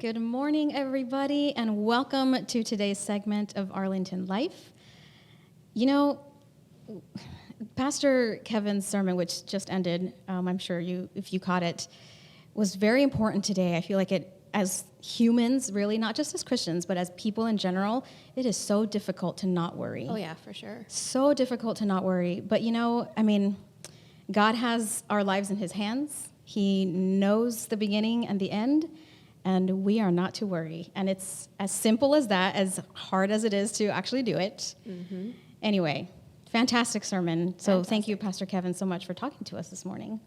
Good morning, everybody, and welcome to today's segment of Arlington Life. You know, Pastor Kevin's sermon, which just ended, I'm sure if you caught it, was very important today. I feel like it, as humans, really, not just as Christians, but as people in general, it is so difficult to not worry. Oh, yeah, for sure. So difficult to not worry. But God has our lives in his hands. He knows the beginning and the end, and we are not to worry. And it's as simple as that, as hard as it is to actually do it. Mm-hmm. Anyway, fantastic sermon. So Thank you, Pastor Kevin, so much for talking to us this morning.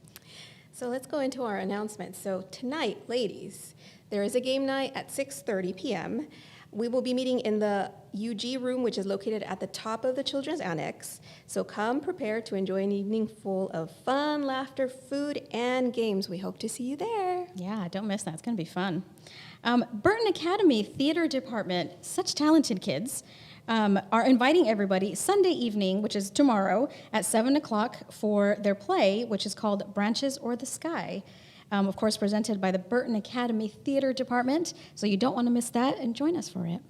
So let's go into our announcements. So tonight, ladies, there is a game night at 6:30 p.m. We will be meeting in the UG room, which is located at the top of the Children's Annex. So come prepared to enjoy an evening full of fun, laughter, food, and games. We hope to see you there. Yeah, don't miss that. It's going to be fun. Burton Academy Theater Department, such talented kids, are inviting everybody Sunday evening, which is tomorrow, at 7 o'clock for their play, which is called Branches or the Sky. Of course, presented by the Burton Academy Theater Department. So you don't want to miss that, and join us for it.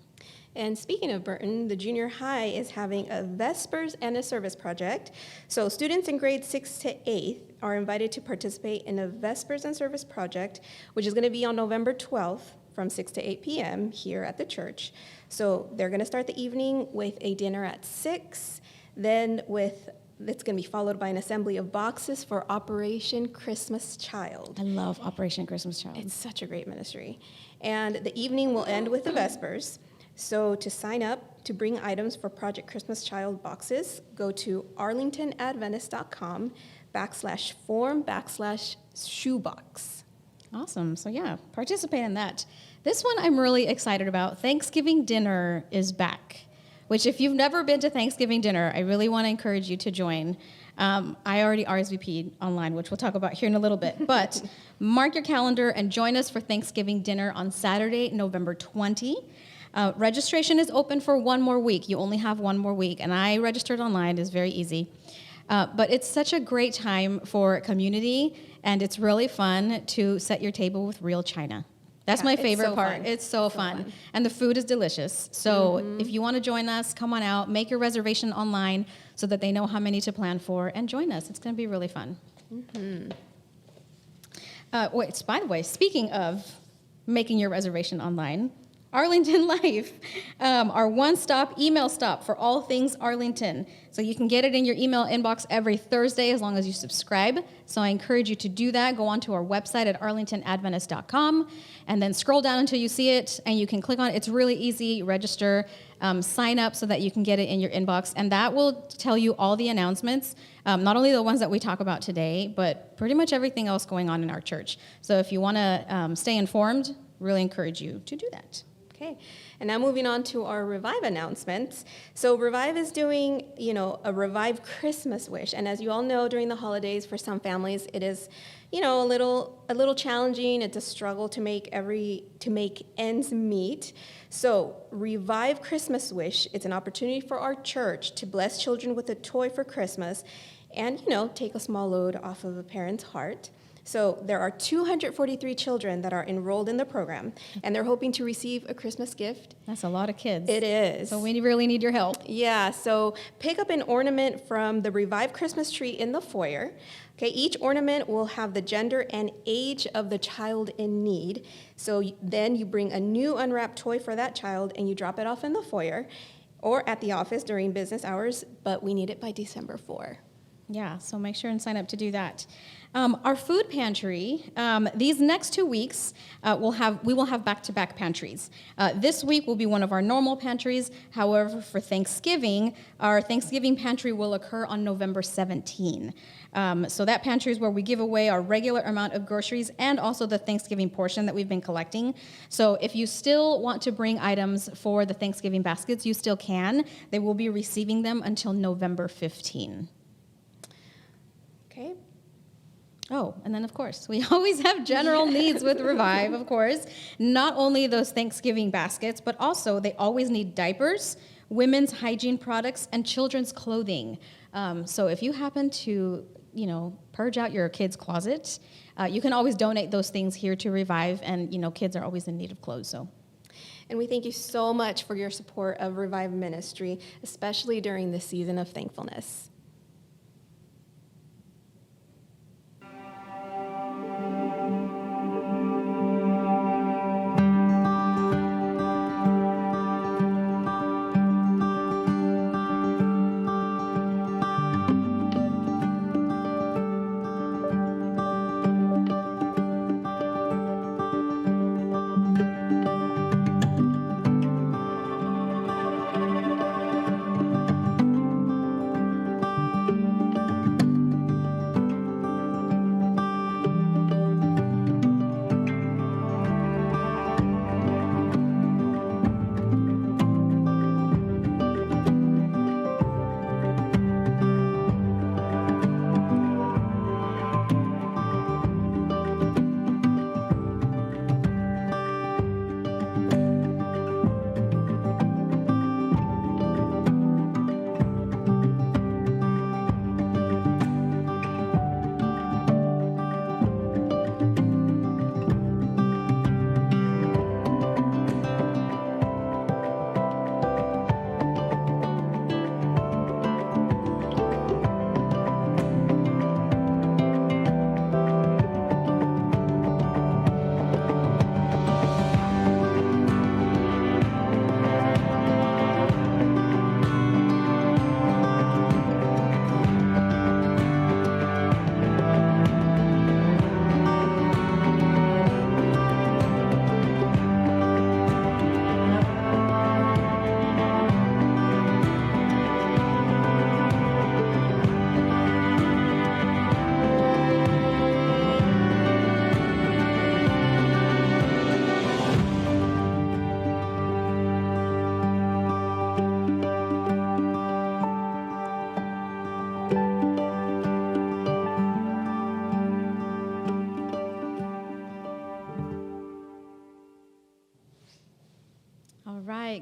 And speaking of Burton, the junior high is having a Vespers and a service project. So students in grades 6 to 8 are invited to participate in a Vespers and service project, which is going to be on November 12th from 6 to 8 p.m. here at the church. So they're going to start the evening with a dinner at 6, then it's going to be followed by an assembly of boxes for Operation Christmas Child. I love Operation Christmas Child. It's such a great ministry. And the evening will end with the Vespers. So to sign up to bring items for Project Christmas Child boxes, go to arlingtonadventist.com/form/shoebox. Awesome. So yeah, participate in that. This one I'm really excited about. Thanksgiving dinner is back, which if you've never been to Thanksgiving dinner, I really want to encourage you to join. I already RSVP'd online, which we'll talk about here in a little bit. But mark your calendar and join us for Thanksgiving dinner on Saturday, November 20. Registration is open for one more week. You only have one more week, and I registered online. It's very easy. But it's such a great time for community, and it's really fun to set your table with real china. That's my favorite part. Fun. It's so fun. And the food is delicious. So if you want to join us, come on out, make your reservation online so that they know how many to plan for, and join us. It's going to be really fun. Mm-hmm. By the way, speaking of making your reservation online, Arlington Life, our one-stop email stop for all things Arlington. So you can get it in your email inbox every Thursday as long as you subscribe. So I encourage you to do that. Go onto our website at arlingtonadventist.com and then scroll down until you see it, and you can click on it. It's really easy. Register, sign up so that you can get it in your inbox, and that will tell you all the announcements, not only the ones that we talk about today, but pretty much everything else going on in our church. So if you want to stay informed, really encourage you to do that. Okay, and now moving on to our Revive announcements. So Revive is doing, a Revive Christmas Wish, and as you all know, during the holidays, for some families, it is, a little challenging. It's a struggle to make ends meet. So Revive Christmas Wish, it's an opportunity for our church to bless children with a toy for Christmas, and take a small load off of a parent's heart. So there are 243 children that are enrolled in the program, and they're hoping to receive a Christmas gift. That's a lot of kids. It is. So we really need your help. Yeah, so pick up an ornament from the Revive Christmas tree in the foyer. Okay, each ornament will have the gender and age of the child in need. So then you bring a new unwrapped toy for that child, and you drop it off in the foyer or at the office during business hours, but we need it by December 4. Yeah, so make sure and sign up to do that. Our food pantry, these next 2 weeks, we will have back-to-back pantries. This week will be one of our normal pantries. However, for Thanksgiving, our Thanksgiving pantry will occur on November 17. So that pantry is where we give away our regular amount of groceries and also the Thanksgiving portion that we've been collecting. So if you still want to bring items for the Thanksgiving baskets, you still can. They will be receiving them until November 15. Okay. Oh, and then, of course, we always have general needs with Revive, of course. Not only those Thanksgiving baskets, but also they always need diapers, women's hygiene products, and children's clothing. So if you happen to purge out your kids' closet, you can always donate those things here to Revive. And, kids are always in need of clothes. So. And we thank you so much for your support of Revive Ministry, especially during this season of thankfulness.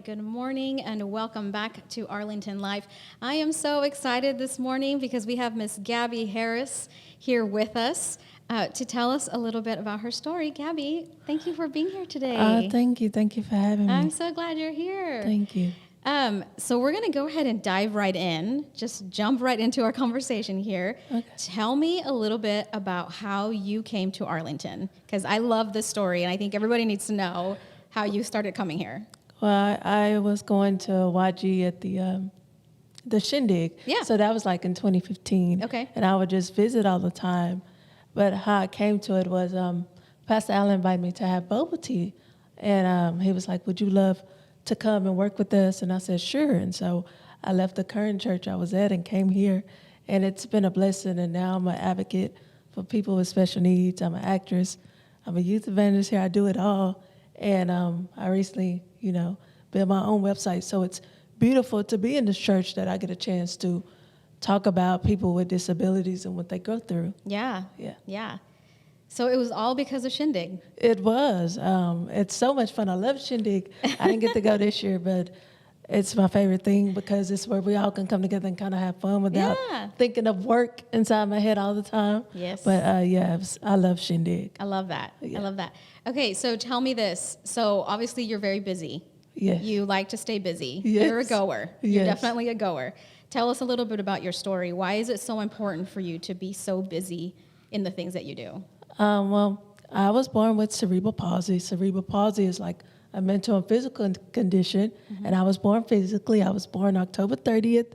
Good morning and welcome back to Arlington Live. I am so excited this morning because we have Miss Gabby Harris here with us to tell us a little bit about her story. Gabby, thank you for being here today. Thank you. Thank you for having me. I'm so glad you're here. Thank you. So we're going to go ahead and dive right in, just jump right into our conversation here. Okay. Tell me a little bit about how you came to Arlington, because I love this story and I think everybody needs to know how you started coming here. Well, I was going to YG at the Shindig. Yeah. So that was like in 2015. Okay. And I would just visit all the time. But how I came to it was Pastor Allen invited me to have boba tea. And he was like, would you love to come and work with us? And I said, sure. And so I left the current church I was at and came here. And it's been a blessing. And now I'm an advocate for people with special needs. I'm an actress. I'm a youth evangelist here. I do it all. And I recently, built my own website. So it's beautiful to be in this church that I get a chance to talk about people with disabilities and what they go through. Yeah. Yeah. Yeah. So it was all because of Shindig. It was. It's so much fun. I love Shindig. I didn't get to go this year, but it's my favorite thing because it's where we all can come together and kind of have fun without thinking of work inside my head all the time. Yes. But I love Shindig. I love that. Yeah. I love that. Okay, so tell me this. So obviously you're very busy. Yes. You like to stay busy. Yes. You're a goer. You're Yes. definitely a goer. Tell us a little bit about your story. Why is it so important for you to be so busy in the things that you do? Well, I was born with cerebral palsy. Cerebral palsy is like a mental and physical condition, and I was born physically. I was born October 30th,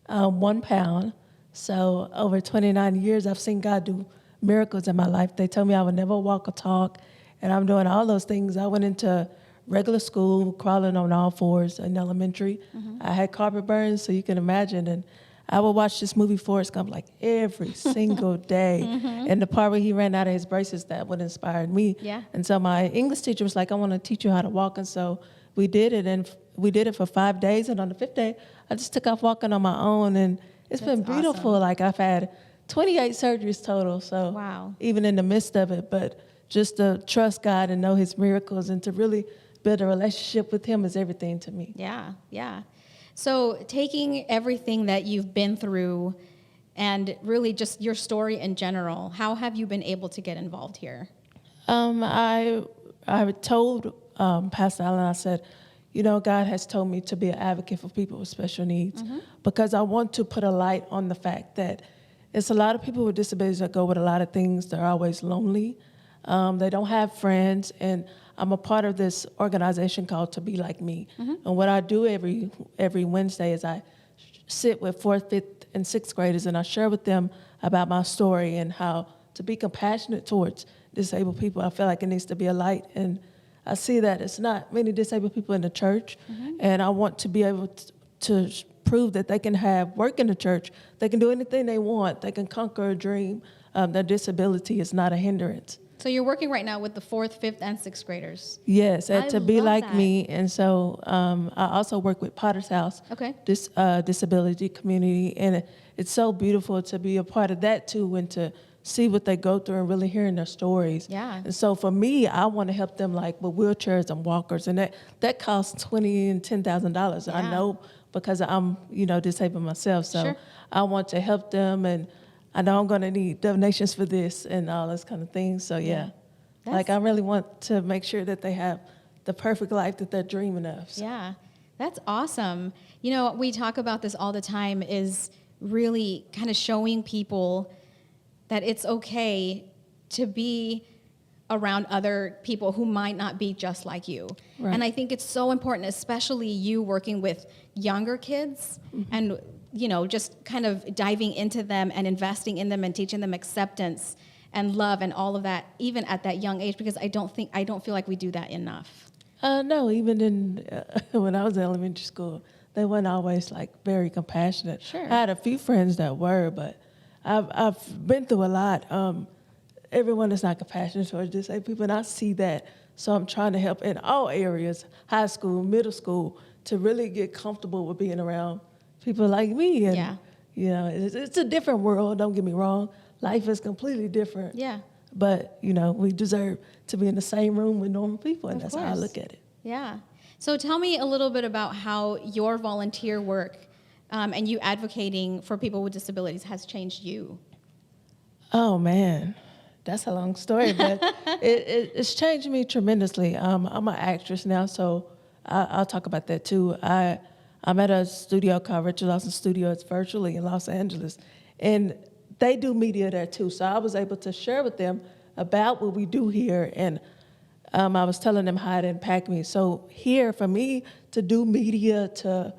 1 pound. So over 29 years, I've seen God do miracles in my life. They told me I would never walk or talk, and I'm doing all those things. I went into regular school, crawling on all fours in elementary. I had carpet burns, so you can imagine. And I would watch this movie Forrest Gump like every single day. And the part where he ran out of his braces, that would inspire me. Yeah. And so my English teacher was like, I want to teach you how to walk. And so we did it, and we did it for 5 days. And on the 5th day, I just took off walking on my own. And it's been That's beautiful. awesome. Like I've had 28 surgeries total. So Wow. even in the midst of it, but just to trust God and know his miracles and to really build a relationship with him is everything to me. Yeah, yeah. So taking everything that you've been through, and really just your story in general. How have you been able to get involved here? I told Pastor Allen, I said, you know, God has told me to be an advocate for people with special needs because I want to put a light on the fact that it's a lot of people with disabilities that go with a lot of things. They're always lonely. They don't have friends. And I'm a part of this organization called To Be Like Me. And what I do every Wednesday is I sit with 4th, 5th, and 6th graders and I share with them about my story and how to be compassionate towards disabled people. I feel like it needs to be a light. And I see that it's not many disabled people in the church. And I want to be able to prove that they can have work in the church. They can do anything they want. They can conquer a dream. Their disability is not a hindrance. So you're working right now with the 4th, 5th, and 6th graders. Yes, I To Be love Like that. Me. And so I also work with Potter's House, Okay. this disability community. And it's so beautiful to be a part of that too and to see what they go through and really hearing their stories. Yeah. And so for me, I want to help them like with wheelchairs and walkers. And that costs $20,000 and $10,000. Yeah. I know because I'm, disabled myself. So Sure. I want to help them, and I know I'm going to need donations for this and all this kind of things. So yeah. Like I really want to make sure that they have the perfect life that they're dreaming of. So. Yeah, that's awesome. You know, we talk about this all the time, is really kind of showing people that it's okay to be around other people who might not be just like you. Right. And I think it's so important, especially you working with younger kids and, just kind of diving into them and investing in them and teaching them acceptance and love and all of that, even at that young age, because I don't feel like we do that enough. No, even when I was in elementary school, they weren't always like very compassionate. Sure. I had a few friends that were, but I've been through a lot. Everyone is not compassionate towards disabled people, and I see that. So I'm trying to help in all areas, high school, middle school, to really get comfortable with being around people like me. And, it's a different world, don't get me wrong. Life is completely different. Yeah. But, we deserve to be in the same room with normal people, and Of that's how I course. look at it. Yeah. So tell me a little bit about how your volunteer work and you advocating for people with disabilities has changed you. Oh, man. That's a long story, but it's changed me tremendously. I'm an actress now, so I'll talk about that too. I'm at a studio called Richard Lawson Studio. It's virtually in Los Angeles. And they do media there too. So I was able to share with them about what we do here. And I was telling them how it impacted me. So here, for me to do media, to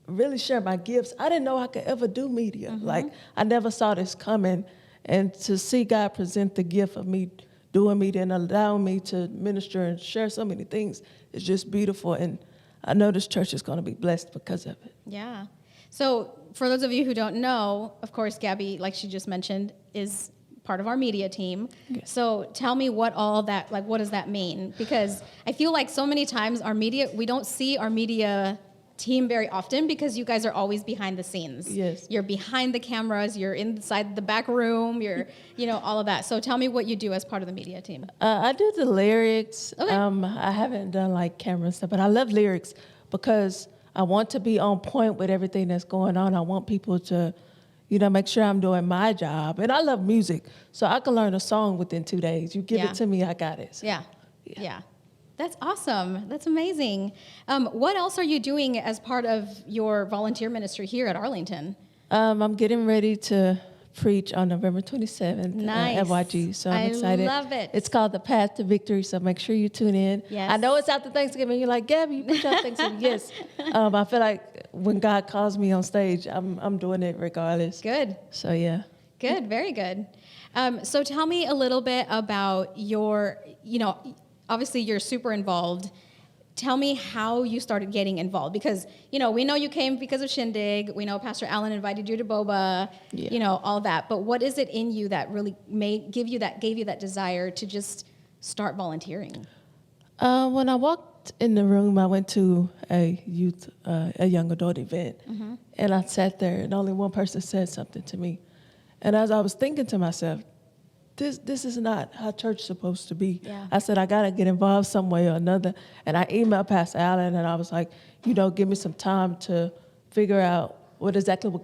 really share my gifts, I didn't know I could ever do media. Like, I never saw this coming. And to see God present the gift of me doing media and allowing me to minister and share so many things is just beautiful. And I know this church is going to be blessed because of it. Yeah. So for those of you who don't know, of course, Gabby, like she just mentioned, is part of our media team. Yes. So tell me what does that mean? Because I feel like so many times we don't see our media team very often because you guys are always behind the scenes. Yes. You're behind the cameras, you're inside the back room, you're, all of that. So tell me what you do as part of the media team. I do the lyrics. Okay. I haven't done like camera stuff, but I love lyrics because I want to be on point with everything that's going on. I want people to, make sure I'm doing my job. And I love music, so I can learn a song within 2 days. You give Yeah. it to me, I got it. So, Yeah. That's awesome. That's amazing. What else are you doing as part of your volunteer ministry here at Arlington? I'm getting ready to preach on November 27th Nice. at YG, so I'm excited. I love it. It's called The Path to Victory, so make sure you tune in. Yes. I know it's after Thanksgiving. You're like, Gabby, you preach on Thanksgiving. Yes. I feel like when God calls me on stage, I'm doing it regardless. Good. So, yeah. Good. Very good. So tell me a little bit about your, obviously you're super involved. Tell me how you started getting involved because, we know you came because of Shindig. We know Pastor Allen invited you to Boba, all that. But what is it in you that really gave you that desire to just start volunteering? When I walked in the room, I went to a young adult event, and I sat there, and only one person said something to me. And as I was thinking to myself, this is not how church is supposed to be. Yeah. I said, I got to get involved some way or another. And I emailed Pastor Allen, and I was like, give me some time to figure out what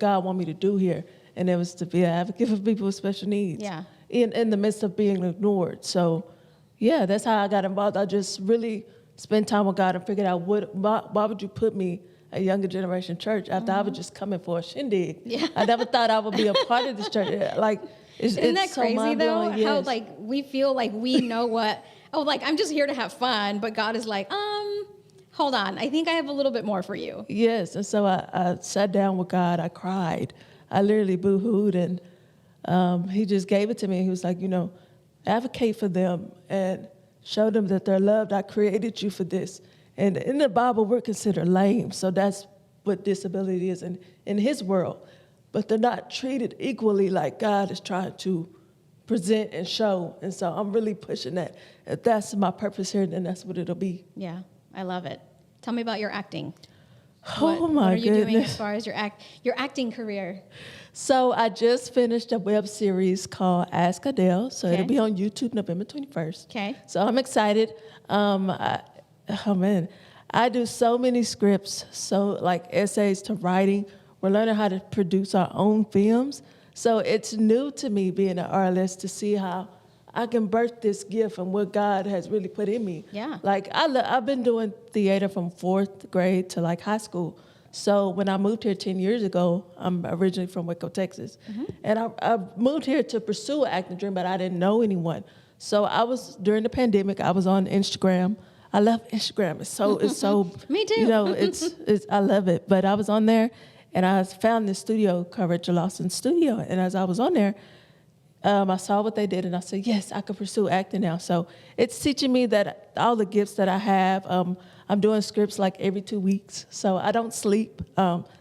God want me to do here. and it was to be an advocate for people with special needs. Yeah. In the midst of being ignored. So, yeah, that's how I got involved. I just really spent time with God and figured out why would you put me at Younger Generation Church after I was just coming for a shindig. Yeah. I never thought I would be a part of this church. Like, Isn't that so crazy though? mind-blowing, How yes. like we feel like we know what, oh, like I'm just here to have fun, but God is like, hold on, I think I have a little bit more for you. Yes, and so I sat down with God. I cried. I literally boo-hooed, and he just gave it to me. He was like, advocate for them and show them that they're loved. I created you for this. And in the Bible, we're considered lame, so that's what disability is in his world. But they're not treated equally like God is trying to present and show. And so I'm really pushing that. If that's my purpose here, then that's what it'll be. Yeah, I love it. Tell me about your acting. Oh, my What are you doing goodness. as far as your acting career? So I just finished a web series called Ask Adele. So Okay. it'll be on YouTube November 21st. Okay. So I'm excited. I do so many scripts, so like essays to writing. We're learning how to produce our own films. So it's new to me being an artist to see how I can birth this gift and what God has really put in me. Yeah. Like I've been doing theater from 4th grade to like high school. So when I moved here 10 years ago, I'm originally from Waco, Texas. And I moved here to pursue an acting dream, but I didn't know anyone. So during the pandemic, I was on Instagram. I love Instagram. It's so Me too. it's I love it. But I was on there and I found this studio, Courage Lawson Studio. And as I was on there, I saw what they did and I said, yes, I could pursue acting now. So it's teaching me that all the gifts that I have, I'm doing scripts like every 2 weeks. So I don't sleep.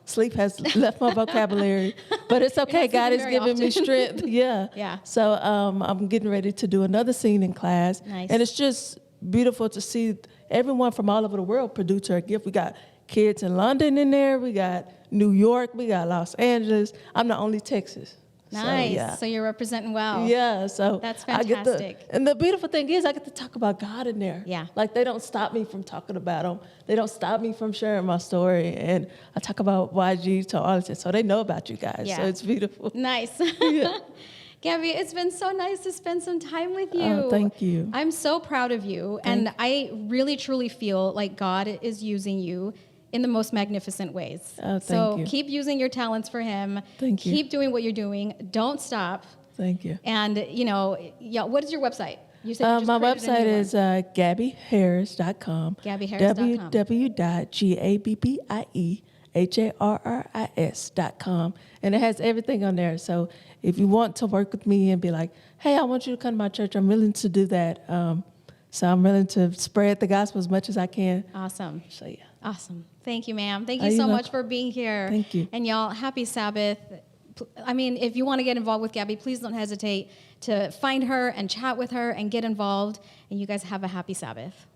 Sleep has left my vocabulary, but it's okay. You're not God is sleeping very giving me strength. Yeah. Yeah. So I'm getting ready to do another scene in class. Nice. And it's just beautiful to see everyone from all over the world produce our gift. We got kids in London in there. We got New York. We got Los Angeles. I'm the only Texas. Nice. So, yeah. So you're representing well. Yeah, so That's I get fantastic. and the beautiful thing is I get to talk about God in there. Yeah. Like they don't stop me from talking about him. They don't stop me from sharing my story. And I talk about YG to Arlington, so they know about you guys. Yeah. So it's beautiful. Nice. Yeah. Gabby, it's been so nice to spend some time with you. Oh, thank you. I'm so proud of you. And I really, truly feel like God is using you in the most magnificent ways. Oh, thank so you. keep using your talents for him. Thank you. Keep doing what you're doing. Don't stop. Thank you. And, what is your website? You said you just My created a website new one. is GabbyHarris.com. GabbyHarris.com. www.GabbyHarris.com. And it has everything on there. So if you want to work with me and be like, hey, I want you to come to my church, I'm willing to do that. So I'm willing to spread the gospel as much as I can. Awesome. So yeah. Awesome. Thank you, ma'am. Thank Oh, you so you're much welcome. for being here. Thank you. And y'all, happy Sabbath. I mean, if you want to get involved with Gabby, please don't hesitate to find her and chat with her and get involved. And you guys have a happy Sabbath.